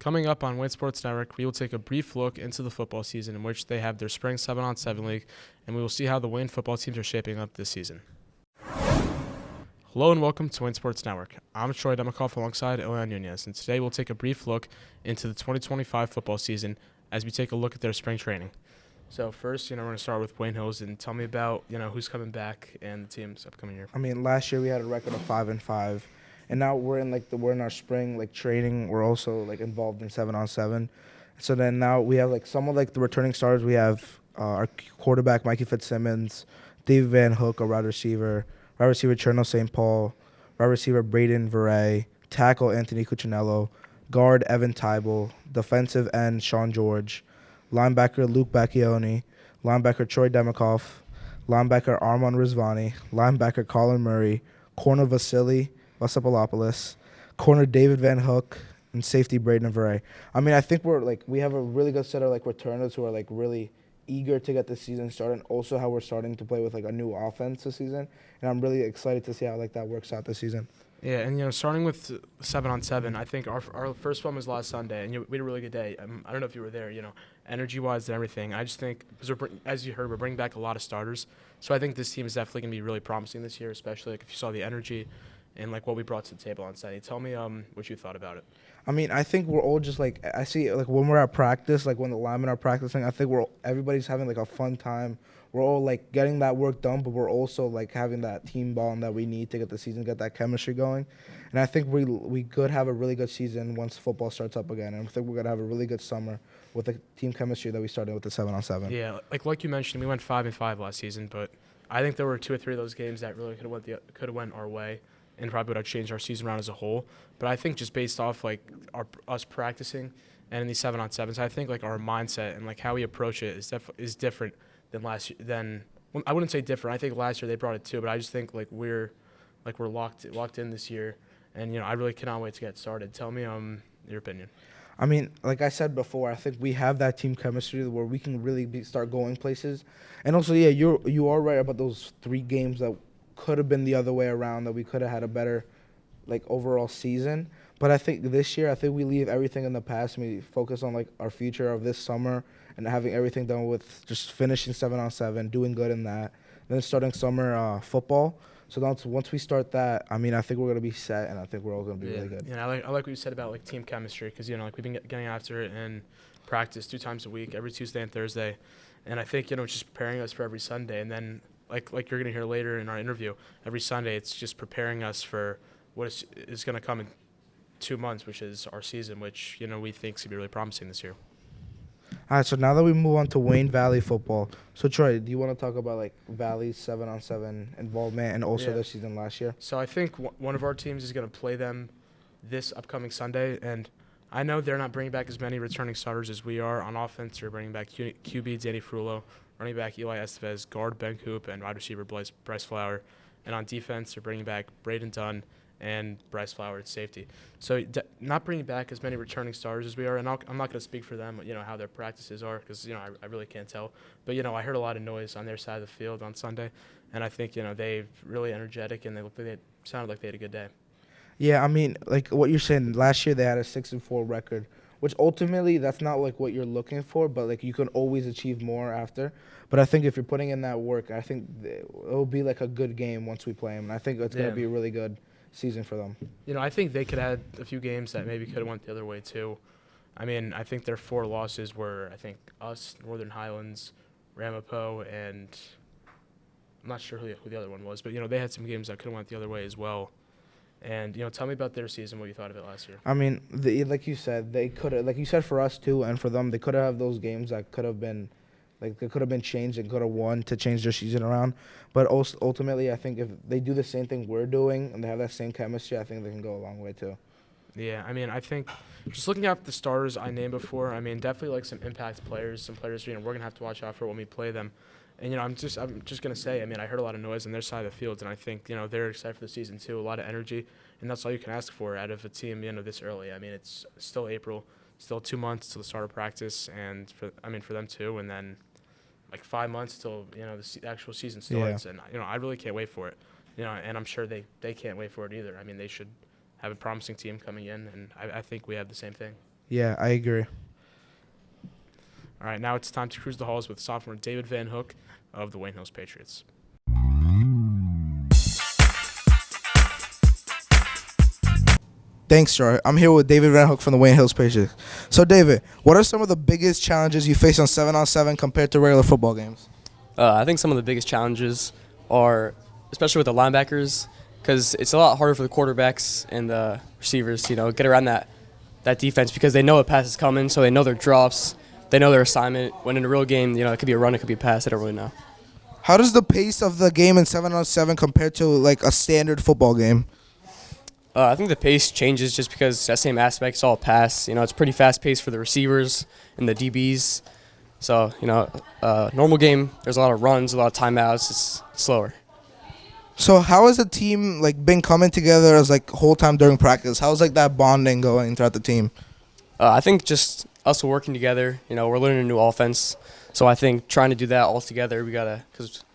Coming up on Win Sports Network, we will take a brief look into the football season in which they have their spring 7-on-7 league, and we will see how the Wayne football teams are shaping up this season. Hello and welcome to Win Sports Network. I'm Troy Demikoff alongside Ilian Nunez, and today we'll take a brief look into the 2025 football season as we take a look at their spring training. So first, we're going to start with Wayne Hills, and tell me about, who's coming back and the team's upcoming year. I mean, last year we had a record of 5-5, and now we're in our spring training. We're also involved in 7-on-7. So then now we have some of the returning stars. We have our quarterback Mikey Fitzsimmons, David Van Hook, a wide receiver Cherno St. Paul, wide receiver Braden Veray, tackle Anthony Cuccinello, guard Evan Tybel, defensive end Sean George, linebacker Luke Bacchioni, linebacker Troy Demikoff, linebacker Armand Rizvani, linebacker Colin Murray, corner Vasily Vassapolopoulos, corner David Van Hook, and safety Braden Veray. I mean, I think we have a really good set of returners who are really eager to get the season started, and also how we're starting to play with a new offense this season. And I'm really excited to see how that works out this season. Yeah, and starting with 7-on-7, I think our first one was last Sunday, and we had a really good day. I don't know if you were there, energy-wise and everything. I just think, because as you heard, we're bringing back a lot of starters. So I think this team is definitely going to be really promising this year, especially if you saw the energy and what we brought to the table on Sunday. Tell me what you thought about it. I mean, I think we're all just I see when we're at practice, when the linemen are practicing, I think everybody's having a fun time. We're all getting that work done, but we're also having that team bond that we need to get the season, get that chemistry going. And I think we could have a really good season once football starts up again. And I think we're gonna have a really good summer with the team chemistry that we started with the 7-on-7. Yeah, like you mentioned, we went 5-5 last season, but I think there were 2 or 3 of those games that really could have went our way, and probably would have changed our season around as a whole. But I think just based off us practicing and in these 7-on-7s, I think our mindset and how we approach it is different than last year. I wouldn't say different. I think last year they brought it too, but I just think we're locked in this year, and I really cannot wait to get started. Tell me your opinion. I mean, like I said before, I think we have that team chemistry where we can really start going places. And also, yeah, you are right about those 3 games that could have been the other way around, that we could have had a better overall season. But I think this year, we leave everything in the past and we focus on our future of this summer and having everything done with just finishing 7-on-7, doing good in that, then starting summer football. So once we start that, I mean, I think we're going to be set, and I think we're all going to be really good. Yeah, I like what you said about team chemistry, because we've been getting after it in practice 2 times a week, every Tuesday and Thursday, and I think it's just preparing us for every Sunday, and then like you're going to hear later in our interview, every Sunday it's just preparing us for what is going to come in 2 months, which is our season, which we think is going to be really promising this year. All right, so now that we move on to Wayne Valley football, so Troy, do you want to talk about Valley's 7-on-7 involvement and also their season last year? So I think one of our teams is going to play them this upcoming Sunday, and I know they're not bringing back as many returning starters as we are. On offense, they're bringing back QB Danny Frullo, running back Eli Estevez, guard Ben Coop, and wide receiver Bryce Flower. And on defense, they're bringing back Braden Dunn and Bryce Flower at safety. So not bringing back as many returning starters as we are, and I'm not going to speak for them, how their practices are, because, I really can't tell. But, I heard a lot of noise on their side of the field on Sunday, and I think, they're really energetic, and they sounded like they had a good day. Yeah, I mean, what you're saying, last year they had a 6-4 record, which ultimately that's not what you're looking for, but you can always achieve more after. But I think if you're putting in that work, I think it'll be a good game once we play them, and I think it's going to be a really good season for them. I think they could add a few games that maybe could have went the other way too. I mean, I think their 4 losses were, I think, us, Northern Highlands, Ramapo, and I'm not sure who the other one was, but they had some games that could have went the other way as well. And tell me about their season, what you thought of it last year. I mean, like you said, they could have, like you said, for us too, and for them, they could have those games that could have been. They could have been changed and could have won to change their season around. But also, ultimately, I think if they do the same thing we're doing and they have that same chemistry, I think they can go a long way too. Yeah, I mean, I think just looking at the starters I named before, I mean, definitely some impact players, some players we're going to have to watch out for when we play them. And, I'm just going to say, I mean, I heard a lot of noise on their side of the field, and I think, they're excited for the season too, a lot of energy, and that's all you can ask for out of a team, this early. I mean, it's still April, still 2 months till the start of practice, and for them too, and then 5 months till the actual season starts, and I really can't wait for it. And I'm sure they can't wait for it either. I mean, they should have a promising team coming in, and I think we have the same thing. Yeah, I agree. All right, now it's time to cruise the halls with sophomore David Van Hook of the Wayne Hills Patriots. Thanks, Troy. I'm here with David Van Hook from the Wayne Hills Patriots. So, David, what are some of the biggest challenges you face on 7-on-7 compared to regular football games? I think some of the biggest challenges are, especially with the linebackers, because it's a lot harder for the quarterbacks and the receivers, get around that defense because they know a pass is coming, so they know their drops, they know their assignment. When in a real game, it could be a run, it could be a pass, they don't really know. How does the pace of the game in 7-on-7 compare to like a standard football game? I think the pace changes just because that same aspect, it's all a pass. It's pretty fast-paced for the receivers and the DBs. So, normal game, there's a lot of runs, a lot of timeouts. It's slower. So how has the team like been coming together as like whole time during practice? How's like that bonding going throughout the team? I think just us working together. We're learning a new offense. So I think trying to do that all together, because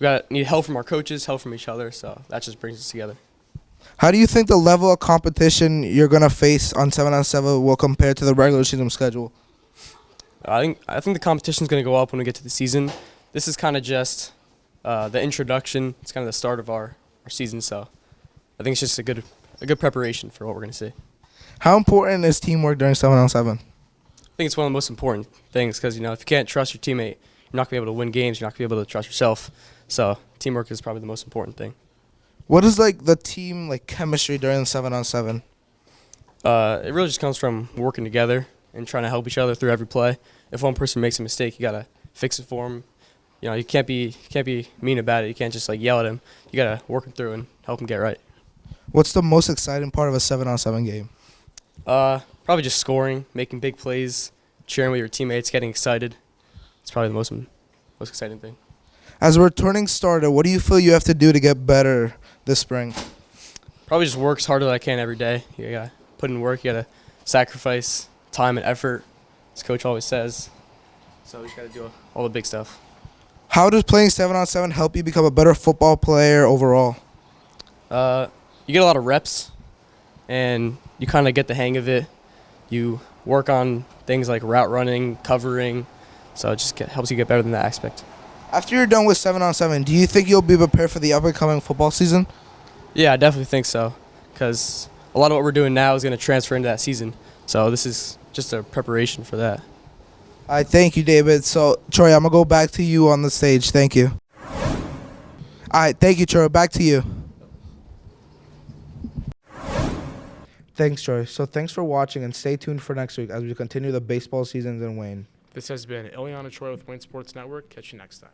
we need help from our coaches, help from each other. So that just brings us together. How do you think the level of competition you're gonna face on 7-on-7 will compare to the regular season schedule? I think the competition's going to go up when we get to the season. This is kind of just the introduction. It's kind of the start of our season, so I think it's just a good preparation for what we're going to see. How important is teamwork during 7-on-7? I think it's one of the most important things because, if you can't trust your teammate, you're not going to be able to win games. You're not going to be able to trust yourself. So teamwork is probably the most important thing. What is like the team like chemistry during the 7-on-7? It really just comes from working together and trying to help each other through every play. If one person makes a mistake, you gotta fix it for him. You can't be mean about it. You can't just like yell at him. You gotta work him through and help him get right. What's the most exciting part of a 7-on-7 game? Probably just scoring, making big plays, cheering with your teammates, getting excited. It's probably the most exciting thing. As a returning starter, what do you feel you have to do to get better this spring? Probably just work as hard as I can every day. You gotta put in work. You gotta sacrifice time and effort, as Coach always says. So you just gotta do all the big stuff. How does playing 7-on-7 help you become a better football player overall? You get a lot of reps, and you kind of get the hang of it. You work on things like route running, covering, so it just helps you get better than that aspect. After you're done with 7-on-7, do you think you'll be prepared for the up-and-coming football season? Yeah, I definitely think so, because a lot of what we're doing now is going to transfer into that season. So this is just a preparation for that. All right, thank you, David. So, Troy, I'm going to go back to you on the stage. Thank you. All right, thank you, Troy. Back to you. Thanks, Troy. So thanks for watching, and stay tuned for next week as we continue the baseball seasons in Wayne. This has been Ilian and Troy with Wayne Sports Network. Catch you next time.